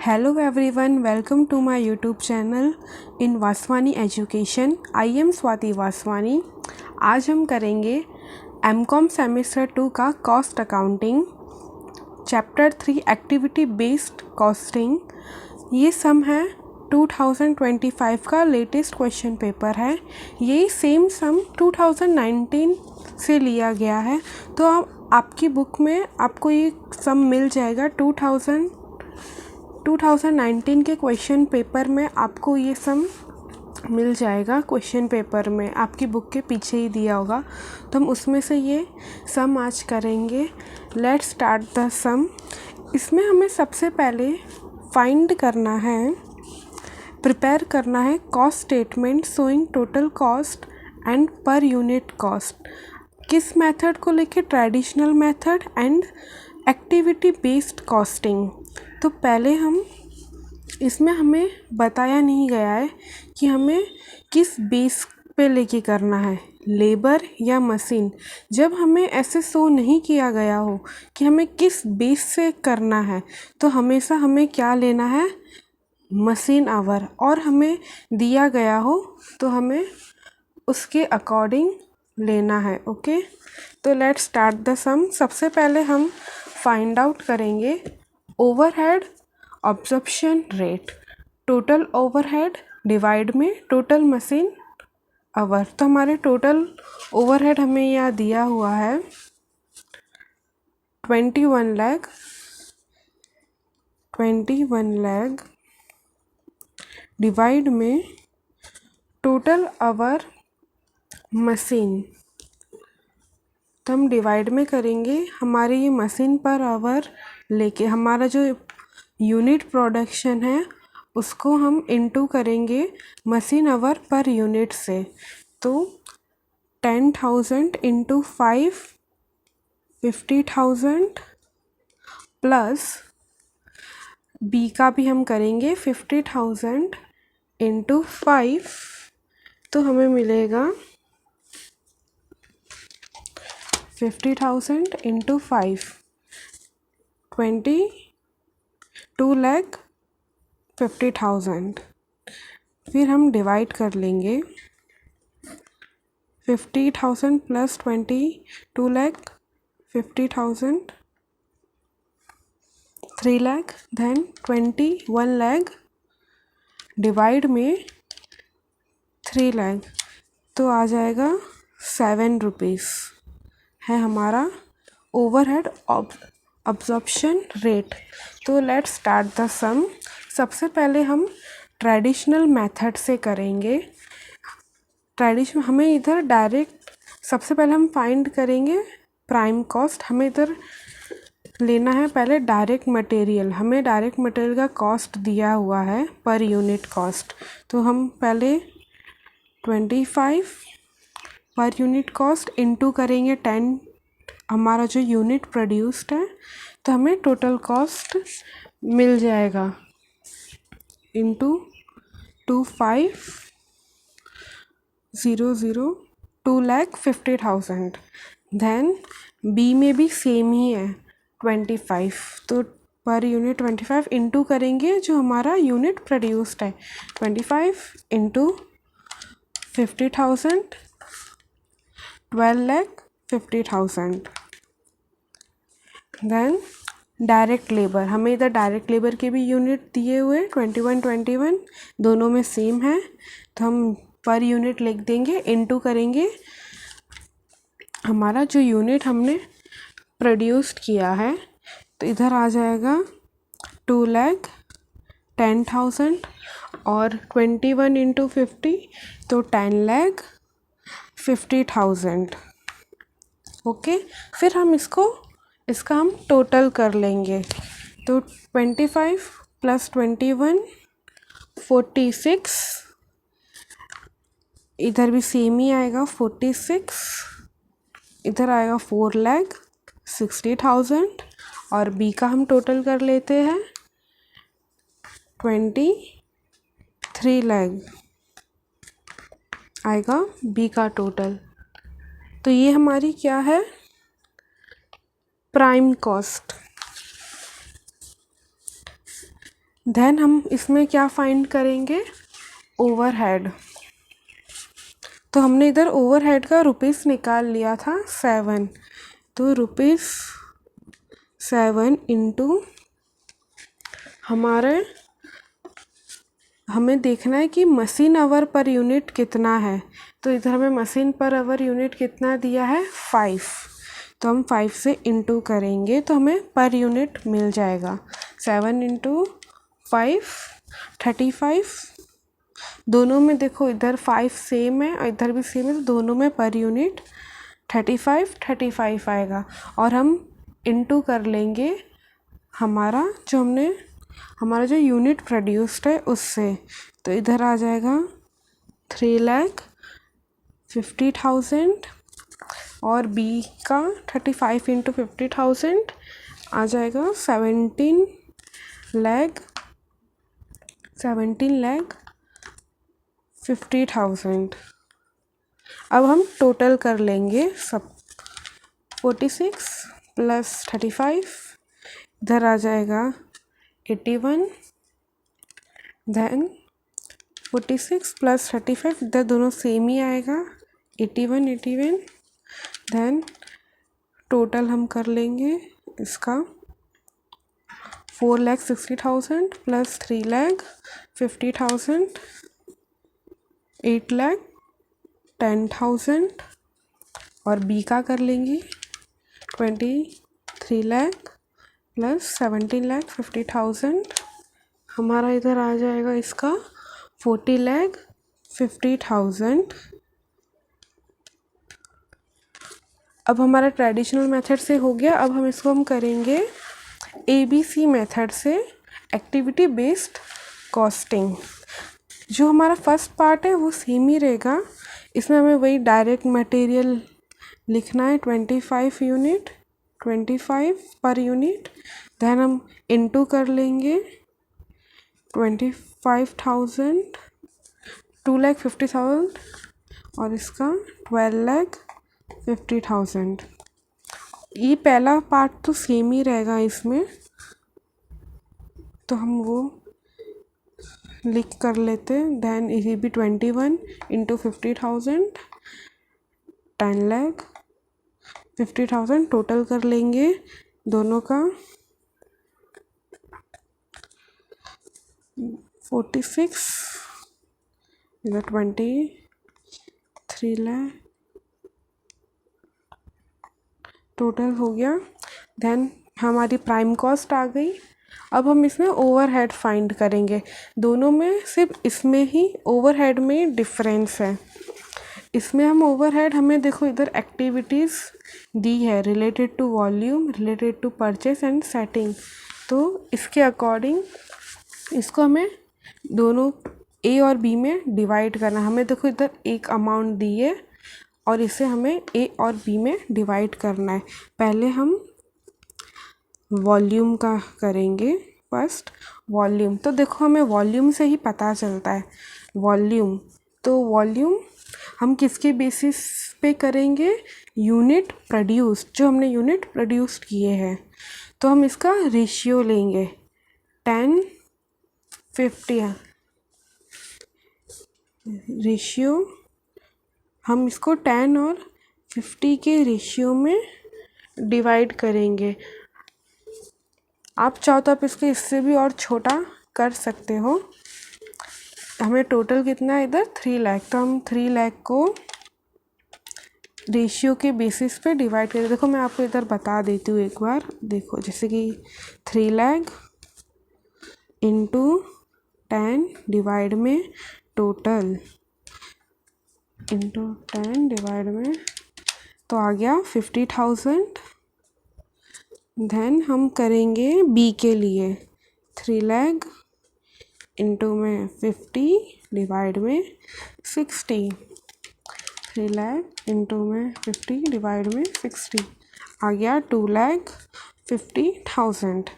Hello everyone, welcome to my YouTube channel in Vaswani education. I am Swati Vaswani. आज हम करेंगे MCom semester 2 का cost accounting, chapter 3 activity based costing. ये सम है 2025 का लेटेस्ट क्वेश्चन पेपर है। ये सेम सम 2019 से लिया गया है, तो आपकी बुक में आपको ये सम मिल जाएगा। 2019 के क्वेश्चन पेपर में आपको ये सम मिल जाएगा। क्वेश्चन पेपर में आपकी बुक के पीछे ही दिया होगा, तो हम उसमें से ये सम आज करेंगे। लेट्स स्टार्ट द सम। इसमें हमें सबसे पहले फाइंड करना है, प्रिपेयर करना है cost statement showing total cost and per unit cost. किस मेथड को लेके? Traditional method and activity based costing. तो पहले हम इसमें हमें बताया नहीं गया है कि हमें किस बेस पे लेके करना है, लेबर या मशीन। जब हमें ऐसे शो नहीं किया गया हो कि हमें किस बेस से करना है, तो हमेशा हमें क्या लेना है? Machine our. और हमें दिया गया हो तो हमें उसके अकॉर्डिंग लेना है। ओके, तो लेट्स स्टार्ट द सम। सबसे पहले हम फाइंड आउट करेंगे overhead absorption rate. Total overhead divide में टोटल मशीन आवर। तो हमारे टोटल ओवरहेड हमें यहाँ दिया हुआ है 21 लाख डिवाइड में टोटल आवर मशीन। तो हम डिवाइड में करेंगे हमारे ये मशीन पर आवर लेके, हमारा जो यूनिट प्रोडक्शन है उसको हम इनटू करेंगे मशीन आवर पर यूनिट से। तो 10,000 इंटू 5 50,000 प्लस बी का भी हम करेंगे 50,000 इंटू 5, तो हमें मिलेगा 50,000 इंटू 5 22,50,000। फिर हम डिवाइड कर लेंगे 50,000 plus 22,50,000 3 lakh, then 21 lakh divide में 3 लाख, तो आ जाएगा 7 रुपीज़ है हमारा ओवरहेड अब्जॉर्प्शन रेट। तो लेट्स स्टार्ट द सम। सबसे पहले हम ट्रेडिशनल मेथड से करेंगे। हमें इधर डायरेक्ट सबसे पहले हम फाइंड करेंगे प्राइम कॉस्ट। हमें इधर लेना है पहले डायरेक्ट मटेरियल। हमें डायरेक्ट मटेरियल का कॉस्ट दिया हुआ है पर यूनिट कॉस्ट। तो हम पहले 25 पर यूनिट कॉस्ट इनटू करेंगे 10 हमारा जो यूनिट प्रोड्यूस्ड है, तो हमें टोटल कॉस्ट मिल जाएगा इंटू 2500 2,50,000। देन बी में भी सेम ही है 25, तो पर यूनिट 25 इंटू करेंगे जो हमारा यूनिट प्रोड्यूस्ड है। 25 इंटू 50,000 12,50,000। देन डायरेक्ट लेबर, हमें इधर डायरेक्ट लेबर के भी यूनिट दिए हुए 21 दोनों में सेम है, तो हम पर यूनिट लिख देंगे। इनटू करेंगे हमारा जो यूनिट हमने प्रोड्यूस्ड किया है, तो इधर आ जाएगा 2,10,000 और 21 इंटू 50 तो 10,50,000। ओके, फिर हम इसका हम टोटल कर लेंगे। तो 25 प्लस 21 46, इधर भी सेम ही आएगा 46, इधर आएगा 4,60,000 और बी का हम टोटल कर लेते हैं 23 लाख आएगा बी का टोटल। तो ये हमारी क्या है? Prime cost. देन हम इसमें क्या फाइंड करेंगे, ओवरहेड। तो हमने इधर ओवरहेड का रुपीस निकाल लिया था 7, तो ₹7 इंटू हमें देखना है कि मशीन आवर पर यूनिट कितना है। तो इधर हमें मशीन पर आवर यूनिट कितना दिया है, 5। तो हम 5 से इंटू करेंगे तो हमें पर यूनिट मिल जाएगा। 7 इंटू 5 35। दोनों में देखो इधर 5 सेम है और इधर भी सेम है, तो दोनों में पर यूनिट 35 आएगा। और हम इंटू कर लेंगे हमारा जो यूनिट प्रोड्यूस्ड है उससे। तो इधर आ जाएगा 3,50,000 और बी का 35 इंटू 50,000 आ जाएगा 17,50,000। अब हम टोटल कर लेंगे सब। 46 प्लस 35 इधर आ जाएगा 81, देन 46 प्लस 35 इधर दोनों सेम ही आएगा 81। देन टोटल हम कर लेंगे इसका 4,60,000 प्लस 3,50,000 8,10,000 और बी का कर लेंगे 23 लाख प्लस 17,50,000। हमारा इधर आ जाएगा इसका 40,50,000। अब हमारा ट्रेडिशनल मेथड से हो गया। अब हम करेंगे ABC मेथड से, एक्टिविटी बेस्ड कॉस्टिंग। जो हमारा फर्स्ट पार्ट है वो सेम ही रहेगा। इसमें हमें वही डायरेक्ट मटेरियल लिखना है 25 पर यूनिट। देन हम इनटू कर लेंगे 25,000 2,50,000 और इसका 12,50,000। ये पहला पार्ट तो सेम ही रहेगा इसमें, तो हम वो लिख कर लेते हैं। देन ये भी 21 इंटू 50,000 10,50,000 टोटल कर लेंगे दोनों का 46 इधर 23 लाख टोटल हो गया। देन हमारी प्राइम कॉस्ट आ गई। अब हम इसमें ओवरहेड फाइंड करेंगे। दोनों में सिर्फ इसमें ही ओवरहेड में डिफरेंस है। इसमें हम ओवरहेड हमें देखो इधर एक्टिविटीज़ दी है related to volume, related to purchase and setting. तो इसके अकॉर्डिंग इसको हमें दोनों ए और बी में डिवाइड करना। हमें देखो इधर एक अमाउंट दी है और इसे हमें ए और बी में डिवाइड करना है। पहले हम वॉल्यूम का करेंगे। फर्स्ट वॉल्यूम, तो देखो हमें वॉल्यूम से ही पता चलता है वॉल्यूम। तो वॉल्यूम हम किसके बेसिस पे करेंगे, यूनिट प्रोड्यूस्ड, जो हमने यूनिट प्रोड्यूस्ड किए हैं। तो हम इसका रेशियो लेंगे 10-50 रेशियो। हम इसको 10 और 50 के रेशियो में डिवाइड करेंगे। आप चाहो तो आप इसको इससे भी और छोटा कर सकते हो। हमें टोटल कितना है इधर 3 लाख, तो हम 3 लाख को रेशियो के बेसिस पे डिवाइड करें। देखो मैं आपको इधर बता देती हूँ एक बार। देखो जैसे कि 3 लाख इंटू 10 डिवाइड में टोटल इंटू 10 डिवाइड में, तो आ गया 50,000। देन हम करेंगे बी के लिए 3 लाख इंटू में 50 डिवाइड में 60। 3 लाख इंटू में 50 डिवाइड में 60 आ गया 2,50,000।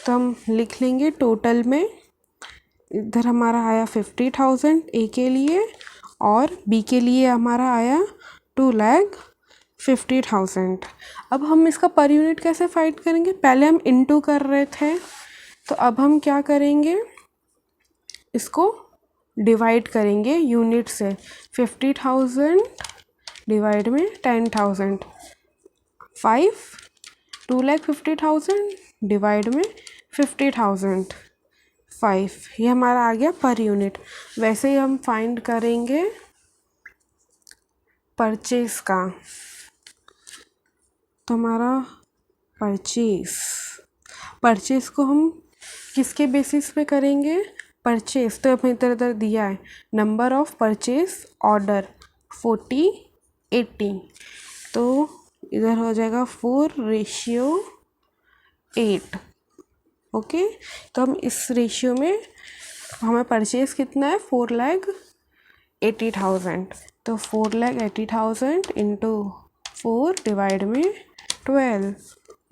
तो हम लिख लेंगे टोटल में इधर हमारा आया 50,000 ए के लिए और बी के लिए हमारा आया 2,50,000। अब हम इसका पर यूनिट कैसे फाइंड करेंगे, पहले हम इनटू कर रहे थे, तो अब हम क्या करेंगे इसको डिवाइड करेंगे यूनिट से। 50,000 डिवाइड में 10,000, 2,50,000 डिवाइड में 50,000, 5। ये हमारा आ गया पर यूनिट। वैसे ही हम फाइंड करेंगे परचेज का। तो हमारा परचेज को हम किसके बेसिस पे करेंगे? परचेज तो हमें इधर इधर दिया है, नंबर ऑफ परचेज ऑर्डर 40, 80, तो इधर हो जाएगा 4:8। ओके, तो हम इस रेशियो में हमें परचेज कितना है? 4,80,000। तो 4,80,000 इंटू 4 डिवाइड में 12,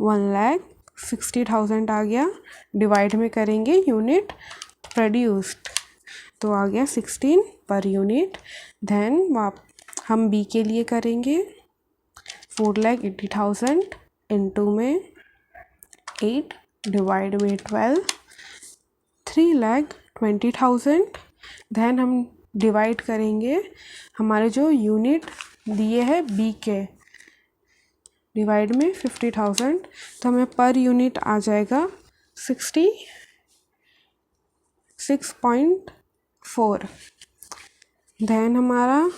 1,60,000 आ गया। डिवाइड में करेंगे यूनिट प्रोड्यूस्ड, तो आ गया 16 पर यूनिट। देन हम बी के लिए करेंगे 4,80,000 इंटू में 8 डिवाइड में 12, 3,20,000। देन हम डिवाइड करेंगे हमारे जो यूनिट दिए हैं बी के, डिवाइड में 50,000, तो हमें पर यूनिट आ जाएगा 66.4। देन हमारा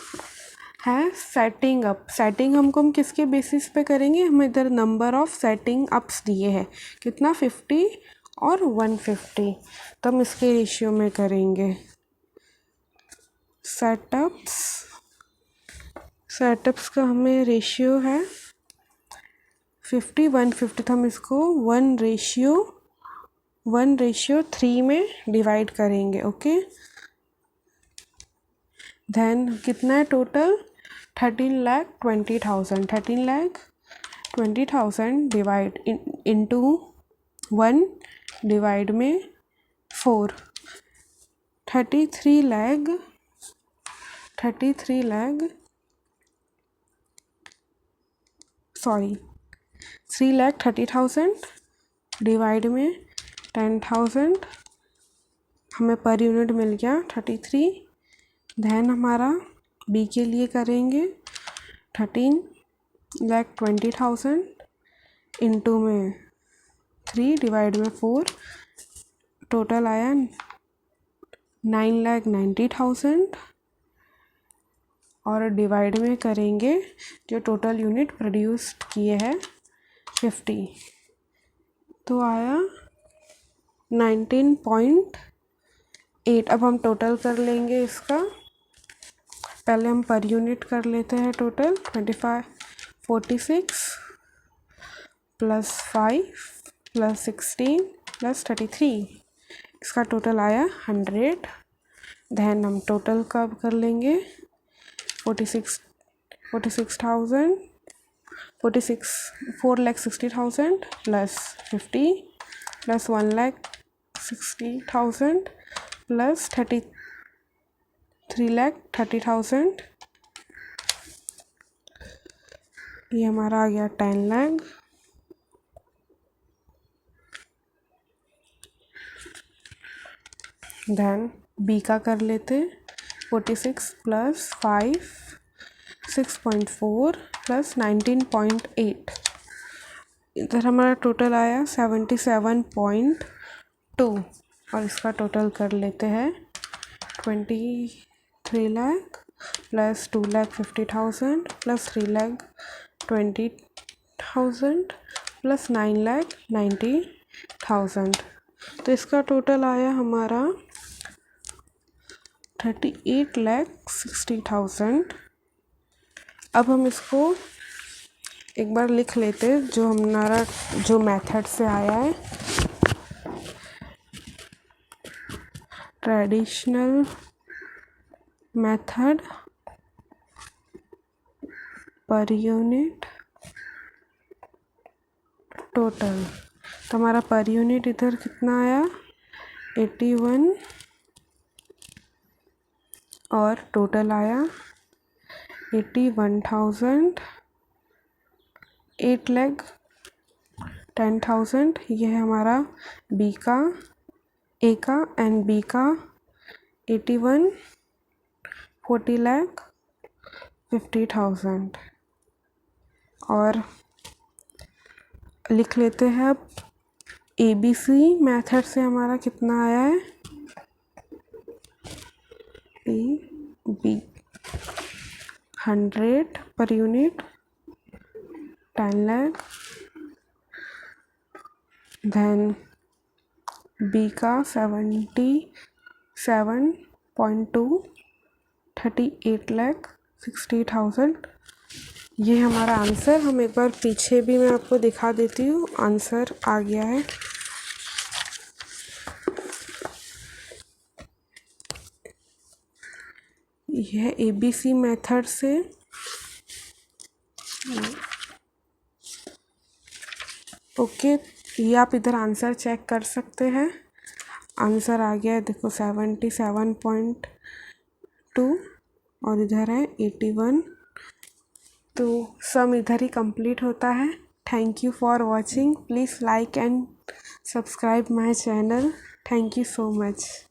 है सेटिंग अप। सेटिंग हम किसके बेसिस पे करेंगे? हम इधर नंबर ऑफ सेटिंग अप्स दिए हैं, कितना? 50 और 150, तो हम इसके रेशियो में करेंगे। सेटअप्स का हमें रेशियो है 50, 150, तो हम इसको 1:3 में डिवाइड करेंगे। ओके, देन कितना है टोटल? 13,20,000 डिवाइड इंटू 1 डिवाइड में 4, 33 लाख 3,30,000 डिवाइड में 10,000, हमें पर यूनिट मिल गया 33। देन हमारा बी के लिए करेंगे 13,20,000 इंटू में 3 डिवाइड में 4, टोटल आया 9,90,000, और डिवाइड में करेंगे जो टोटल यूनिट प्रोड्यूस्ड किए हैं 50, तो आया 19.8। अब हम टोटल कर लेंगे इसका। पहले हम पर यूनिट कर लेते हैं टोटल। 46 प्लस 5 प्लस 16 प्लस 33, इसका टोटल आया 100। देन हम टोटल कब कर लेंगे? 4,60,000 प्लस 50 प्लस 1,60,000 प्लस 3,30,000, ये हमारा आ गया 10 लाख। देन बी का कर लेते। 46 प्लस 5 6.4 प्लस 19.8, इधर हमारा टोटल आया 77.2, और इसका टोटल कर लेते हैं 23 लाख प्लस 2,50,000 प्लस 3,20,000 प्लस 9,90,000, तो इसका टोटल आया हमारा 38,60,000। अब हम इसको एक बार लिख लेते हैं जो मेथड से आया है। Traditional method per unit total, तो हमारा पर यूनिट इधर कितना आया? 81, और टोटल आया 81,000, 8,10,000। ये है हमारा बी का, ए का एंड बी का 81, 40 लाख, 50,000। और लिख लेते हैं अब ABC मेथड से हमारा कितना आया है। AB 100 per unit, 10 lakh. Then B का 77.2, 38 लाख 60,000। ये हमारा आंसर। हम एक बार पीछे भी मैं आपको दिखा देती हूँ, आंसर आ गया है। यह ABC मेथड से ओके, ये आप इधर आंसर चेक कर सकते हैं। आंसर आ गया है, देखो 77.2 और इधर है 81। तो सम इधर ही कंप्लीट होता है। Thank you for watching. Please like and subscribe my channel. Thank you so much.